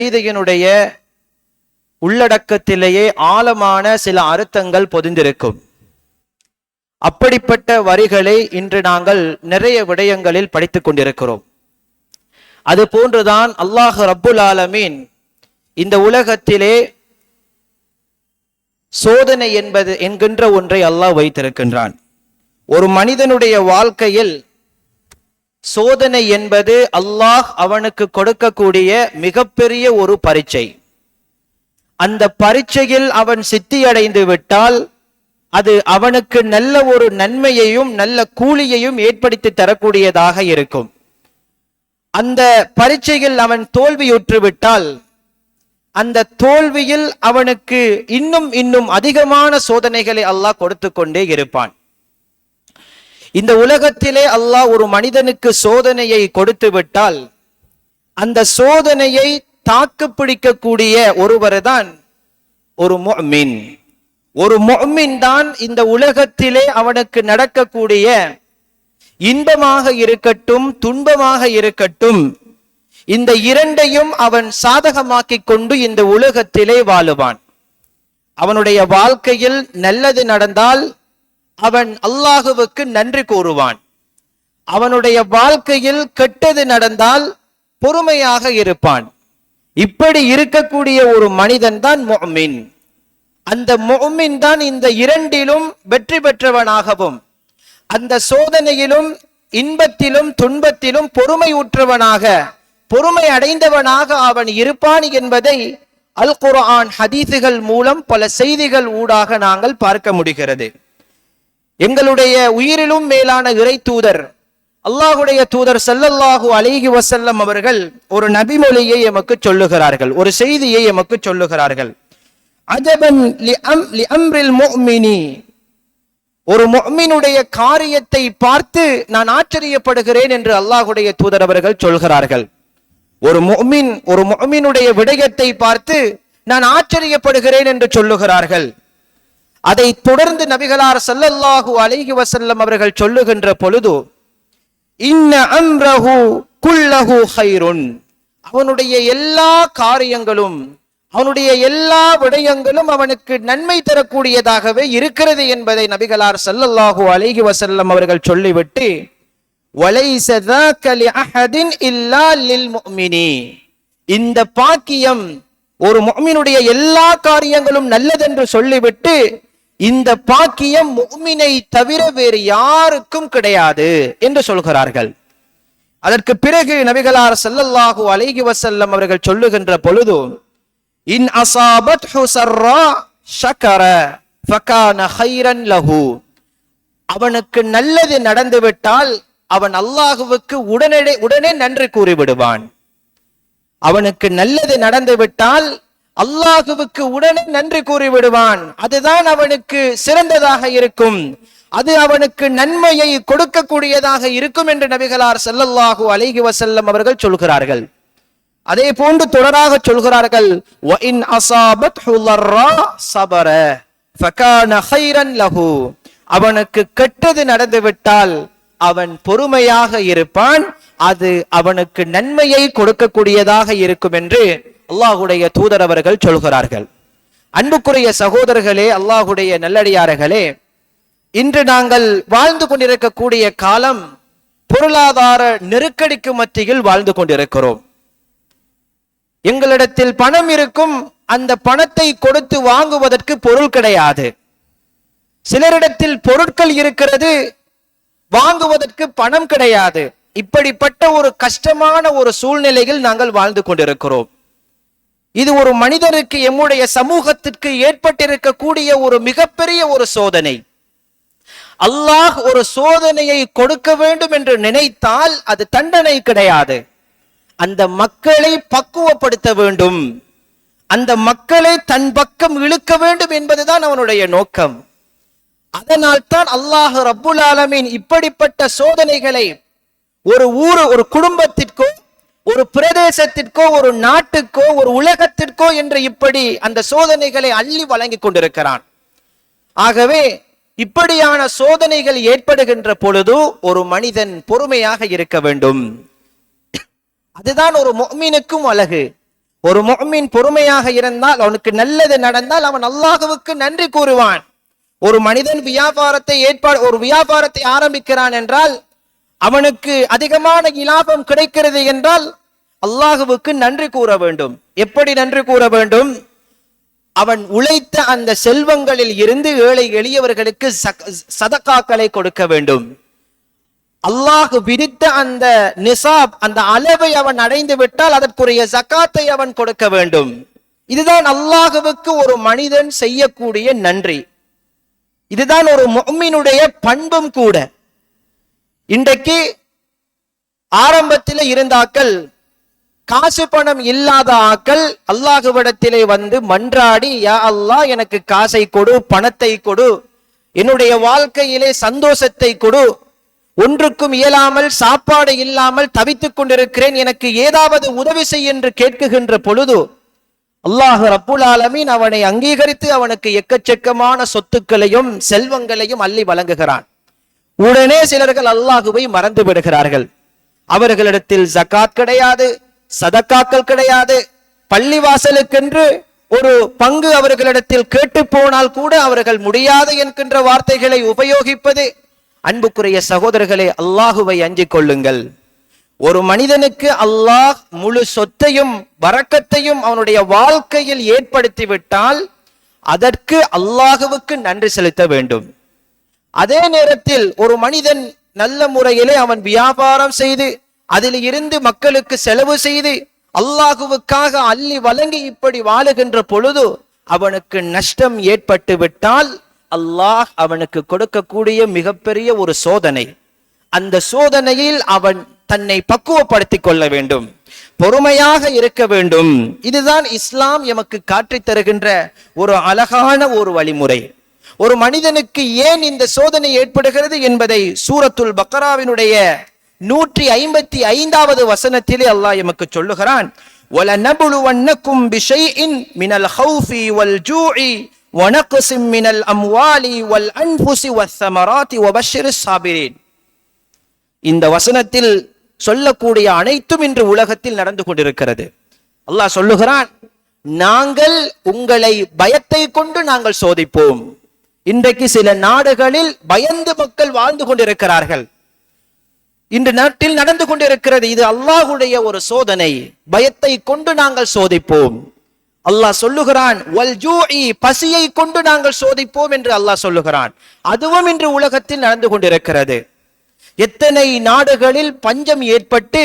கீதையினுடைய உள்ளடக்கத்திலேயே ஆழமான சில அர்த்தங்கள் பொதிந்திருக்கும். அப்படிப்பட்ட வரிகளை இன்று நாங்கள் நிறைய விடயங்களில் படித்துக் கொண்டிருக்கிறோம். அது போன்றுதான் அல்லாஹ் ரப்புல் ஆலமீன் இந்த உலகத்திலே சோதனை என்கின்ற ஒன்றை அல்லாஹ் வைத்திருக்கின்றான். ஒரு மனிதனுடைய வாழ்க்கையில் சோதனை என்பது அல்லாஹ் அவனுக்கு கொடுக்கக்கூடிய மிகப்பெரிய ஒரு பரீட்சை. அந்த பரீட்சையில் அவன் சித்தியடைந்து விட்டால் அது அவனுக்கு நல்ல ஒரு நன்மையையும் நல்ல கூலியையும் ஏற்படுத்தி தரக்கூடியதாக இருக்கும். அந்த பரீட்சையில் அவன் தோல்வியுற்று விட்டால் அந்த தோல்வியில் அவனுக்கு இன்னும் அதிகமான சோதனைகளை அல்லாஹ் கொடுத்து கொண்டே இருப்பான். இந்த உலகத்திலே அல்லாஹ் ஒரு மனிதனுக்கு சோதனையை கொடுத்து விட்டால் அந்த சோதனையை தாக்கு பிடிக்கக்கூடிய ஒருவர் தான் ஒரு முஃமின். ஒரு முஃமின் தான் இந்த உலகத்திலே அவனுக்கு நடக்கக்கூடிய இன்பமாக இருக்கட்டும் துன்பமாக இருக்கட்டும் இந்த இரண்டையும் அவன் சாதகமாக்கிக் கொண்டு இந்த உலகத்திலே வாழுவான். அவனுடைய வாழ்க்கையில் நல்லது நடந்தால் அவன் அல்லாஹுவுக்கு நன்றி கூறுவான். அவனுடைய வாழ்க்கையில் கெட்டது நடந்தால் பொறுமையாக இருப்பான். இப்படி இருக்கக்கூடிய ஒரு மனிதன் தான் முஃமின். அந்த முஃமின் தான் இந்த இரண்டிலும் வெற்றி பெற்றவனாகவும் அந்த சோதனையிலும் இன்பத்திலும் துன்பத்திலும் பொறுமை அடைந்தவனாக அவன் இருப்பான் என்பதை அல் குர்ஆன் ஹதீஸுகள் மூலம் பல செய்திகள் ஊடாக நாங்கள் பார்க்க முடிகிறது. எங்களுடைய உயிரிலும் மேலான இறை தூதர் அல்லாஹுடைய தூதர் ஸல்லல்லாஹு அலைஹி வஸல்லம் அவர்கள் ஒரு நபிமொழியை எமக்கு சொல்லுகிறார்கள், ஒரு செய்தியை எமக்கு சொல்லுகிறார்கள். அஜபன் லி அம்ரில் முஃமினி, ஒரு முஃமினுடைய காரியத்தை பார்த்து நான் ஆச்சரியப்படுகிறேன் என்று அல்லாஹுடைய தூதர் அவர்கள் சொல்கிறார்கள். ஒரு முஃமினுடைய விடயத்தை பார்த்து நான் ஆச்சரியப்படுகிறேன் என்று சொல்லுகிறார்கள். அதை தொடர்ந்து நபிகளார் ஸல்லல்லாஹு அலைஹி வஸல்லம் அவர்கள் சொல்லுகின்ற பொழுது இன்ன அம்ரஹு குல்லஹு கைருன், அவனுடைய எல்லா காரியங்களும் அவனுடைய எல்லா விடயங்களும் அவனுக்கு நன்மை தரக்கூடியதாகவே இருக்கிறது என்பதை நபிகளார் ஸல்லல்லாஹு அலைஹி வஸல்லம் அவர்கள் சொல்லிவிட்டு வலைஸ ذاك لأحد إلا للمؤمن, இந்த பாக்கியம் ஒரு முஃமினுடைய எல்லா காரியங்களும் நல்லதென்று சொல்லிவிட்டு இந்த பாக்கியம் முஃமினை தவிர வேறு யாருக்கும் கிடையாது என்று சொல்கிறார்கள். அதற்கு பிறகு நபிகளார் ஸல்லல்லாஹு அலைஹி வஸல்லம் அவர்கள் சொல்லுகின்ற பொழுது இன் அஸாபத்ஹு ஸர்ரா ஷக்கர ஃபகான கைரன் லஹு, அவனுக்கு நல்லது நடந்துவிட்டால் அவன் அல்லாஹுவுக்கு உடனே நன்றி கூறிவிடுவான். அவனுக்கு நல்லது நடந்துவிட்டால் அல்லாஹுவுக்கு உடனே நன்றி கூறிவிடுவான். அதுதான் அவனுக்கு சிறந்ததாக இருக்கும், அது அவனுக்கு நன்மையை கொடுக்கக்கூடியதாக இருக்கும் என்று நபிகளார் ஸல்லல்லாஹு அலைஹி வஸல்லம் அவர்கள் சொல்கிறார்கள். அதே போன்று தொடராக சொல்கிறார்கள் வ இன் அஸாபத்ஹு ضرா ஸபர ஃபகான கைரன் லஹு, அவனுக்கு கெட்டது நடந்துவிட்டால் அவன் பொறுமையாக இருப்பான், அது அவனுக்கு நன்மையை கொடுக்கக்கூடியதாக இருக்கும் என்று அல்லாஹுடைய தூதர் அவர்கள் சொல்கிறார்கள். அன்புக்குரிய சகோதரர்களே, அல்லாஹுடைய நல்லடியார்களே, இன்று நாங்கள் வாழ்ந்து கொண்டிருக்கக்கூடிய காலம் பொருளாதார நெருக்கடிக்கு மத்தியில் வாழ்ந்து கொண்டிருக்கிறோம். எங்களிடத்தில் பணம் இருக்கும், அந்த பணத்தை கொடுத்து வாங்குவதற்கு பொருள் கிடையாது. சிலரிடத்தில் பொருட்கள் இருக்கிறது, வாங்குவதற்கு பணம் கிடையாது. இப்படிப்பட்ட ஒரு கஷ்டமான ஒரு சூழ்நிலையில் நாங்கள் வாழ்ந்து கொண்டிருக்கிறோம். இது ஒரு மனிதனுக்கு எம்முடைய சமூகத்திற்கு ஏற்பட்டிருக்கக்கூடிய ஒரு மிகப்பெரிய ஒரு சோதனை. அல்லாஹ் ஒரு சோதனையை கொடுக்க வேண்டும் என்று நினைத்தால் அது தண்டனை கிடையாது. அந்த மக்களை பக்குவப்படுத்த வேண்டும், அந்த மக்களை தன் பக்கம் இழுக்க வேண்டும் என்பதுதான் அவனுடைய நோக்கம். அதனால் தான் அல்லாஹ் ரப்புல் ஆலமீன் இப்படிப்பட்ட சோதனைகளை ஒரு குடும்பத்திற்கோ ஒரு பிரதேசத்திற்கோ ஒரு நாட்டுக்கோ ஒரு உலகத்திற்கோ என்று இப்படி அந்த சோதனைகளை அள்ளி வழங்கி கொண்டிருக்கிறான். ஆகவே இப்படியான சோதனைகள் ஏற்படுகின்ற பொழுது ஒரு மனிதன் பொறுமையாக இருக்க வேண்டும். அதுதான் ஒரு முஃமினுக்கும் அழகு. ஒரு முஃமின் பொறுமையாக இருந்தால், அவனுக்கு நல்லது நடந்தால் அவன் அல்லாஹ்வுக்கு நன்றி கூறுவான். ஒரு மனிதன் ஒரு வியாபாரத்தை ஆரம்பிக்கிறான் என்றால், அவனுக்கு அதிகமான இலாபம் கிடைக்கிறது என்றால் அல்லாஹ்வுக்கு நன்றி கூற வேண்டும். எப்படி நன்றி கூற வேண்டும்? அவன் உழைத்த அந்த செல்வங்களில் இருந்து ஏழை எளியவர்களுக்கு சதகாக்களை கொடுக்க வேண்டும். அல்லாஹ் விதித்த அந்த நிசாப், அந்த அளவை அவன் அடைந்து விட்டால் அதற்குரிய ஜகாத்தை அவன் கொடுக்க வேண்டும். இதுதான் அல்லாஹ்வுக்கு ஒரு மனிதன் செய்யக்கூடிய நன்றி. இதுதான் ஒரு முஃமினுடைய பண்பும் கூட. இன்றைக்கு ஆரம்பத்தில் இருந்தாக்கள், காசு பணம் இல்லாத ஆக்கள் அல்லாஹ்விடத்திலே வந்து மன்றாடி, யா அல்லாஹ் எனக்கு காசை கொடு, பணத்தை கொடு, என்னுடைய வாழ்க்கையிலே சந்தோஷத்தை கொடு, ஒன்றுக்கும் இயலாமல் சாப்பாடு இல்லாமல் தவித்துக் கொண்டிருக்கிறேன், எனக்கு ஏதாவது உதவி செய் என்று கேட்குகின்ற பொழுது அல்லாஹ் ரப்புல் ஆலமீன் அவனை அங்கீகரித்து அவனுக்கு எக்கச்சக்கமான சொத்துக்களையும் செல்வங்களையும் அள்ளி வழங்குகிறான். உடனே சிலர்கள் அல்லாஹுவை மறந்து விடுகிறார்கள். அவர்களிடத்தில் ஜகாத் கிடையாது, சதக்காக்கள் கிடையாது. பள்ளிவாசலுக்கென்று ஒரு பங்கு அவர்களிடத்தில் கேட்டு போனால் கூட அவர்கள் முடியாது என்கின்ற வார்த்தைகளை உபயோகிப்பது. அன்புக்குரிய சகோதரர்களே, அல்லாஹுவை அஞ்சிக் கொள்ளுங்கள். ஒரு மனிதனுக்கு அல்லாஹ் முழு சொத்தையும் பரக்கத்தையும் அவனுடைய வாழ்க்கையில் ஏற்படுத்தி விட்டால் அதற்கு அல்லாஹுவுக்கு நன்றி செலுத்த வேண்டும். அதே நேரத்தில் ஒரு மனிதன் நல்ல முறையிலே அவன் வியாபாரம் செய்து அதில் இருந்து மக்களுக்கு செலவு செய்து அல்லாஹுவுக்காக அள்ளி வழங்கி இப்படி வாழுகின்ற பொழுது அவனுக்கு நஷ்டம் ஏற்பட்டு விட்டால் அல்லாஹ் அவனுக்கு கொடுக்கக்கூடிய மிகப்பெரிய ஒரு சோதனை. அந்த சோதனையில் அவன் தன்னை பக்குவப்படுத்திக் கொள்ள வேண்டும், பொறுமையாக இருக்க வேண்டும். இதுதான் இஸ்லாம் எமக்கு காட்டித் தருகின்ற ஒரு அழகான ஒரு வழிமுறை. ஒரு மனிதனுக்கு ஏன் இந்த சோதனை ஏற்படுகிறது என்பதை சூரத்துல் பக்ராவினுடைய 155வது வசனத்திலே அல்லாஹ் எமக்கு சொல்லுகிறான். وَلَنَبْلُوَنَّكُمْ بِشَيْءٍ مِنَ الْخَوْفِ وَالْجُوعِ وَنَقْصٍ مِنَ الْأَمْوَالِ وَالْأَنْفُسِ وَالثَّمَرَاتِ وَبَشِّرِ الصَّابِرِينَ. இந்த வசனத்தில் சொல்லக்கூடிய அனைத்தும் இன்று உலகத்தில் நடந்து கொண்டிருக்கிறது. அல்லாஹ் சொல்லுகிறான், நாங்கள் உங்களை பயத்தை கொண்டு நாங்கள் சோதிப்போம். இன்றைக்கு சில நாடுகளில் பயந்து மக்கள் வாழ்ந்து கொண்டிருக்கிறார்கள். இன்று நாட்டில் நடந்து கொண்டிருக்கிறது. இது அல்லாஹ்வுடைய ஒரு சோதனை. பயத்தை கொண்டு நாங்கள் சோதிப்போம். அல்லாஹ் சொல்லுகிறான், வல்ஜூஇ, பசியை கொண்டு நாங்கள் சோதிப்போம் என்று அல்லாஹ் சொல்லுகிறான். அதுவும் இன்று உலகத்தில் நடந்து கொண்டிருக்கிறது. எத்தனை நாடுகளில் பஞ்சம் ஏற்பட்டு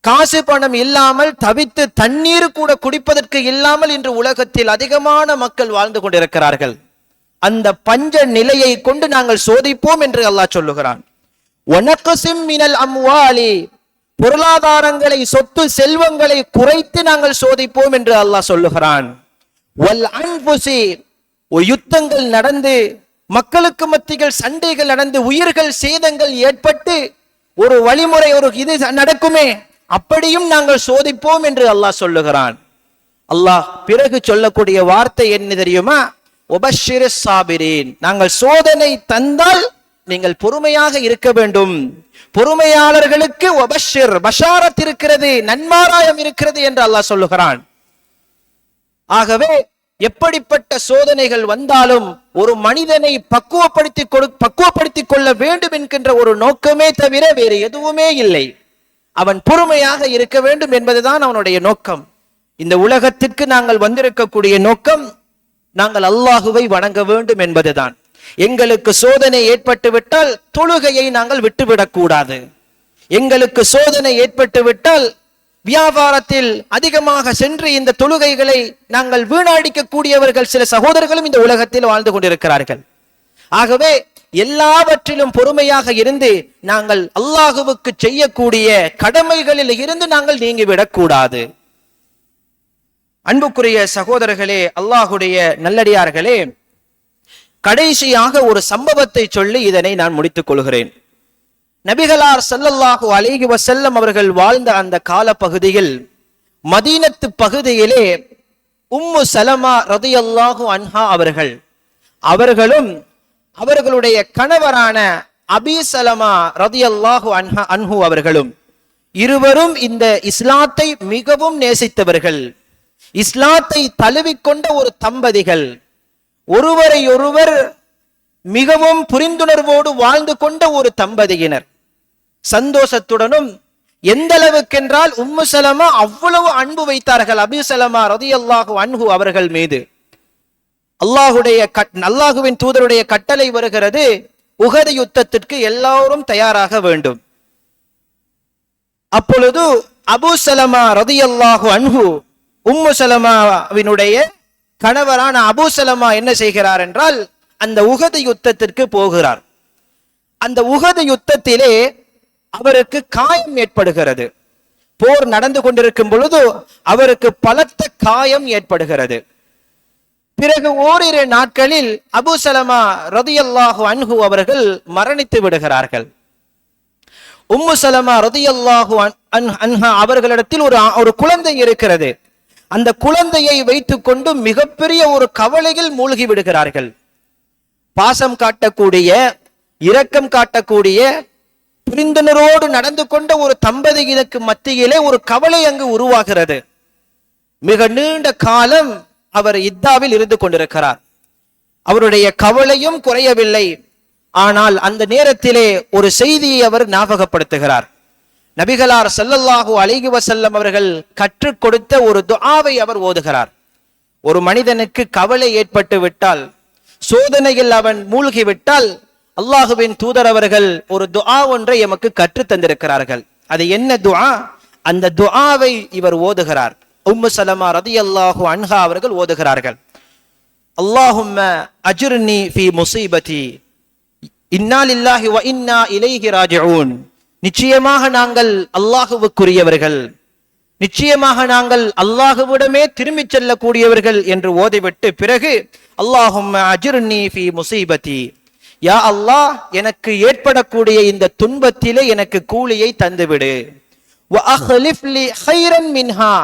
காசு பணம் இல்லாமல் தவித்து தண்ணீர் கூட குடிப்பதற்கு இல்லாமல் இன்று உலகத்தில் அதிகமான மக்கள் வாழ்ந்து கொண்டிருக்கிறார்கள். அந்த பஞ்ச நிலையை கொண்டு நாங்கள் சோதிப்போம் என்று அல்லாஹ் சொல்லுகிறான். வனக்ஸிம் மினல் அம்வாலி, பொருளாதாரங்களை, சொத்து செல்வங்களை குறைத்து நாங்கள் சோதிப்போம் என்று அல்லாஹ் சொல்லுகிறான். வல் அன்ஃபுஸி, யுத்தங்கள் நடந்து மக்களுக்கு மத்தியில் சண்டைகள் நடந்து உயிர்கள் சேதங்கள் ஏற்பட்டு ஒரு வழிமுறை ஒரு இது நடக்குமே, அப்படியும் நாங்கள் சோதிப்போம் என்று அல்லாஹ் சொல்லுகிறான். அல்லாஹ் பிறகு சொல்லக்கூடிய வார்த்தை என்ன தெரியுமா? ஒபஷிர் சாபிரீன், நாங்கள் சோதனை தந்தால் நீங்கள் பொறுமையாக இருக்க வேண்டும். பொறுமையாளர்களுக்கு ஒபஷிர், பஷாரத் இருக்கிறது, நன்மாராயம் இருக்கிறது என்று அல்லாஹ் சொல்லுகிறான். ஆகவே எப்படிப்பட்ட சோதனைகள் வந்தாலும் ஒரு மனிதனை பக்குவப்படுத்திக் கொள்ள வேண்டும் என்கின்ற ஒரு நோக்கமே தவிர வேறு எதுவுமே இல்லை. அவன் பொறுமையாக இருக்க வேண்டும் என்பதுதான் அவனுடைய நோக்கம். இந்த உலகத்திற்கு நாங்கள் வந்திருக்கக்கூடிய நோக்கம் நாங்கள் அல்லாஹுவை வணங்க வேண்டும் என்பதுதான். எங்களுக்கு சோதனை ஏற்பட்டு விட்டால் தொழுகையை நாங்கள் விட்டுவிடக் கூடாது. எங்களுக்கு சோதனை ஏற்பட்டு விட்டால் வியாபாரத்தில் அதிகமாக சென்று இந்த தொழுகைகளை நாங்கள் வீணடிக்க கூடியவர்கள் சில சகோதரர்களும் இந்த உலகத்தில் வாழ்ந்து கொண்டிருக்கிறார்கள். ஆகவே எல்லாவற்றிலும் பொறுமையாக இருந்து நாங்கள் அல்லாஹுவுக்கு செய்யக்கூடிய கடமைகளில் இருந்து நாங்கள் நீங்கிவிடக் கூடாது. அன்புக்குரிய சகோதரர்களே, அல்லாஹுடைய நல்லடியார்களே, கடைசியாக ஒரு சம்பவத்தை சொல்லி இதனை நான் முடித்துக் கொள்கிறேன். நபிகளார் ஸல்லல்லாஹு அலைஹி வஸல்லம் அவர்கள் வாழ்ந்த அந்த கால பகுதியில் மதீனத்து பகுதியிலே உம்மு சலமா ரலியல்லாஹு அன்ஹா அவர்களும் அவர்களுடைய கணவரான அபி சலமா ரலியல்லாஹு அன்ஹு அவர்களும் இருவரும் இந்த இஸ்லாத்தை மிகவும் நேசித்தவர்கள், இஸ்லாத்தை தழுவிக்கொண்ட ஒரு தம்பதிகள், ஒருவரை ஒருவர் மிகவும் புரிந்துணர்வோடு வாழ்ந்து கொண்ட ஒரு தம்பதியினர். சந்தோஷத்துடனும் எந்த அளவுக்கென்றால் உம்மு சலமா அவ்வளவு அன்பு வைத்தார்கள் அபூ சலமா ரலியல்லாஹு அன்ஹு அவர்கள் மீது. அல்லாஹுவின் தூதருடைய கட்டளை வருகிறது, உஹது யுத்தத்திற்கு எல்லாரும் தயாராக வேண்டும். அப்பொழுது அபூ சலமா ரலியல்லாஹு அன்ஹு உம்மு சலமாவினுடைய கணவரான அபூ சலமா என்ன செய்கிறார் என்றால் அந்த உஹது யுத்தத்திற்கு போகிறார். அந்த உஹது யுத்தத்திலே அவருக்கு காயம் ஏற்படுகிறது. போர் நடந்து கொண்டிருக்கும் பொழுது அவருக்கு பலத்த காயம் ஏற்படுகிறது. பிறகு ஓரிரு நாட்களில் அபூ சலமா ரலியல்லாஹு அன்ஹு அவர்கள் மரணித்து விடுகிறார்கள். உம்மு சலமா ரலியல்லாஹு அன்ஹா அவர்களிடத்தில் ஒரு குழந்தை இருக்கிறது. அந்த குழந்தையை வைத்துக் கொண்டு மிகப்பெரிய ஒரு கவலையில் மூழ்கி விடுகிறார்கள். பாசம் காட்டக்கூடிய, இரக்கம் காட்டக்கூடிய, புரிந்துணர்வோடு நடந்து கொண்ட ஒரு தம்பதியினருக்கு மத்தியிலே ஒரு கவலை அங்கு உருவாகிறது. மிக நீண்ட காலம் அவர் இத்தாவில் இருந்து கொண்டிருக்கிறார். அவருடைய கவலையும் குறையவில்லை. ஆனால் அந்த நேரத்திலே ஒரு செய்தியை அவர் ஞாபகப்படுத்துகிறார். நபிகளார் ஸல்லல்லாஹு அலைஹி வஸல்லம் அவர்கள் கற்றுக் கொடுத்த ஒரு துஆவை அவர் ஓதுகிறார். ஒரு மனிதனுக்கு கவலை ஏற்பட்டு விட்டால், சோதனையில் அவன் மூழ்கிவிட்டால், அல்லாஹுவின் தூதர் அவர்கள் ஒரு துஆ ஒன்றை எமக்கு கற்று தந்திருக்கிறார்கள். அது என்ன துஆ? அந்த துஆவை இவர் ஓதுகிறார். உம்மு சலமா ரலியல்லாஹு அன்ஹா அவர்கள் ஓதுகிறார்கள். அல்லாஹும்ம அஜிர்னி ஃபீ முஸீபதி இன்னா லில்லாஹி வ இன்னா இலைஹி ராஜிஊன். நிச்சயமாக நாங்கள் அல்லாஹுவுக்குரியவர்கள், நிச்சயமாக நாங்கள் அல்லாஹுவிடமே திரும்பி செல்லக்கூடியவர்கள் என்று ஓதிவிட்டு பிறகு அல்லாஹும்ம அஜிர்னி ஃபீ முஸீபதி, யா அல்லாஹ் எனக்கு ஏற்படக்கூடிய இந்த துன்பத்திலே எனக்கு கூலியை தந்துவிடு. வ அக்லிஃப் லி கைரன் மின்ஹா,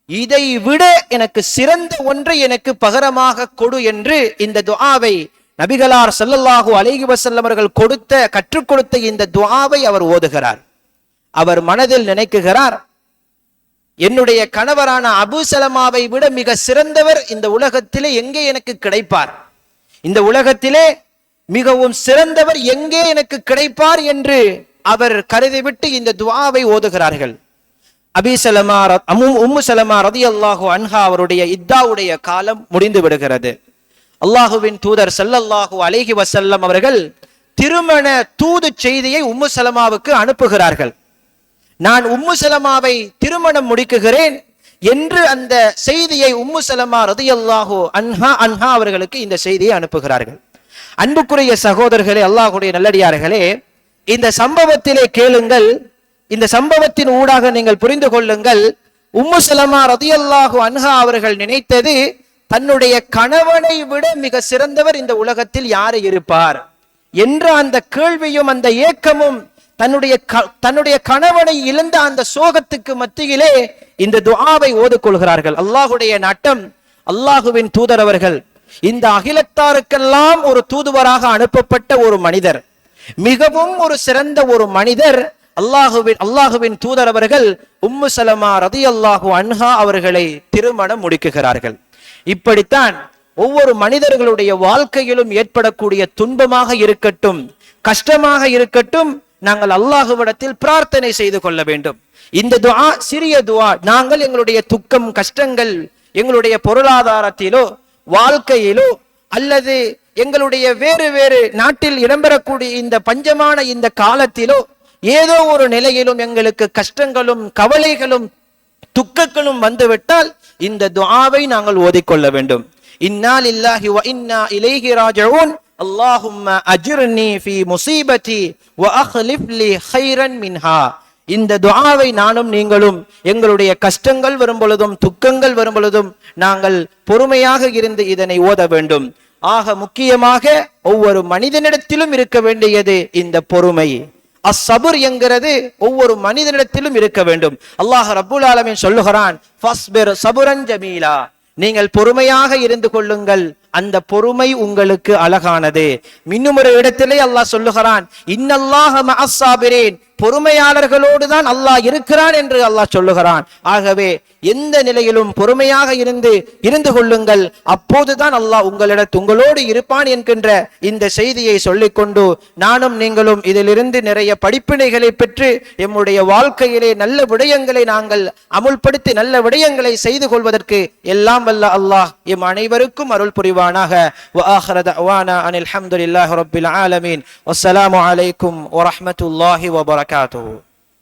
இதை விட எனக்கு சிறந்த ஒன்றை எனக்கு பகரமாக கொடு என்று இந்த துஆவை நபிகளார் ஸல்லல்லாஹு அலைஹி வஸல்லம் அவர்கள் கற்றுக் கொடுத்த இந்த துஆவை அவர் ஓதுகிறார். அவர் மனதில் நினைக்குகிறார், என்னுடைய கணவரான அபூ சலமாவை விட மிக சிறந்தவர் இந்த உலகத்திலே எங்கே எனக்கு கிடைப்பார், இந்த உலகத்திலே மிகவும் சிறந்தவர் எங்கே எனக்கு கிடைப்பார் என்று அவர் கருதிவிட்டு இந்த துஆவை ஓதுகிறார்கள். உம்மு சலமா ரலியல்லாஹு அன்ஹா அவருடைய இத்தாவுடைய காலம் முடிந்து விடுகிறது. அல்லாஹுவின் தூதர் ஸல்லல்லாஹு அலைஹி வஸல்லம் அவர்கள் திருமண தூது செய்தியை உம்மு சலமாவுக்கு அனுப்புகிறார்கள். நான் உம்மு சலமாவை திருமணம் முடிக்குகிறேன் என்று அந்த செய்தியை உம்மு சலமா ரலியல்லாஹு அன்ஹா அவர்களுக்கு இந்த செய்தியை அனுப்புகிறார்கள். அன்புக்குரிய சகோதரர்களே, அல்லாஹ்வுடைய நல்லடியார்களே, இந்த சம்பவத்திலே கேளுங்கள், இந்த சம்பவத்தின் ஊடாக நீங்கள் புரிந்து கொள்ளுங்கள். உம்மு சலமா ரலியல்லாஹு அன்ஹா அவர்கள் நினைத்தது, தன்னுடைய கணவனை விட மிக சிறந்தவர் இந்த உலகத்தில் யார் இருப்பார் என்ற அந்த கேள்வியும் அந்த ஏக்கமும், தன்னுடைய கணவனை இழந்த அந்த சோகத்துக்கு மத்தியிலே இந்த துஆவை ஓதிக்கொள்கிறார்கள். அல்லாஹுடைய நாட்டம், அல்லாஹுவின் தூதர் அவர்கள் இந்த அகிலத்தாருக்கெல்லாம் ஒரு தூதுவராக அனுப்பப்பட்ட ஒரு மனிதர், மிகவும் ஒரு சிறந்த ஒரு மனிதர். அல்லாஹுவின் தூதர் அவர்கள் உம்மு சலமா ரலியல்லாஹு அன்ஹா அவர்களை திருமணம் முடிக்குகிறார்கள். இப்படித்தான் ஒவ்வொரு மனிதர்களுடைய வாழ்க்கையிலும் ஏற்படக்கூடிய துன்பமாக இருக்கட்டும், கஷ்டமாக இருக்கட்டும், நாங்கள் அல்லாஹுவிடத்தில் பிரார்த்தனை செய்து கொள்ள வேண்டும். இந்த துஆ சிறிய துஆ. நாங்கள் எங்களுடைய துக்கம், கஷ்டங்கள், எங்களுடைய பொருளாதாரத்திலோ வாழ்க்கையிலோ அல்லது எங்களுடைய வேறு வேறு நாட்டில் இடம்பெறக்கூடிய இந்த பஞ்சமான இந்த காலத்திலோ ஏதோ ஒரு நிலையிலும் எங்களுக்கு கஷ்டங்களும் கவலைகளும் துக்கங்களும் வந்துவிட்டால் இந்த துஆவை நாங்கள் ஓதிக்கொள்ள வேண்டும். இன்னா லில்லாஹி வ இன்னா இலைஹி ராஜிஊன். அல்லாஹும்ம அஜிர்னி ஃபீ முஸீபதி வ அக்லிஃப் லி கைரன் மின்ஹா. இந்த துஆவை நானும் நீங்களும் எங்களுடைய கஷ்டங்கள் வரும் பொழுதும் துக்கங்கள் வரும் பொழுதும் நாங்கள் பொறுமையாக இருந்து இதனை ஓத வேண்டும். ஆக முக்கியமாக ஒவ்வொரு மனிதனிடத்திலும் இருக்க வேண்டியது இந்த பொறுமை. அஸ்ஸபுர் என்கிறது ஒவ்வொரு மனிதனிடத்திலும் இருக்க வேண்டும். அல்லாஹ் ரப்புல் ஆலமீன் சொல்லுகிறான், ஃபஸ்பிர் சபுரன் ஜமீலா, நீங்கள் பொறுமையாக இருந்து கொள்ளுங்கள், அந்த பொறுமை உங்களுக்கு அழகானது. இன்னும் ஒரு இடத்திலே அல்லாஹ் சொல்லுகிறான், இன்னல்லாஹ மஅஸ் ஸாபிரீன், பொறுமையாளர்களோடு தான் அல்லாஹ் இருக்கிறான் என்று அல்லாஹ் சொல்லுகிறான். ஆகவே எந்த நிலையிலும் பொறுமையாக இருந்து கொள்ளுங்கள், அப்போதுதான் அல்லாஹ் உங்களோடு இருப்பான் என்கின்ற இந்த செய்தியை சொல்லிக்கொண்டு நானும் நீங்களும் இதிலிருந்து நிறைய படிப்பினைகளை பெற்று எம்முடைய வாழ்க்கையிலே நல்ல விடயங்களை நாங்கள் அமுல்படுத்தி நல்ல விடயங்களை செய்து கொள்வதற்கு எல்லாம் வல்ல அல்லாஹ் எம் அனைவருக்கும் அருள் புரிவானாக. வ ஆகிரு தஅவானா அனில் ஹம்துலில்லாஹி ரப்பில் ஆலமீன். வஸ்ஸலாமு அலைக்கும் வரஹ்மத்துல்லாஹி வபரகாத்துஹு.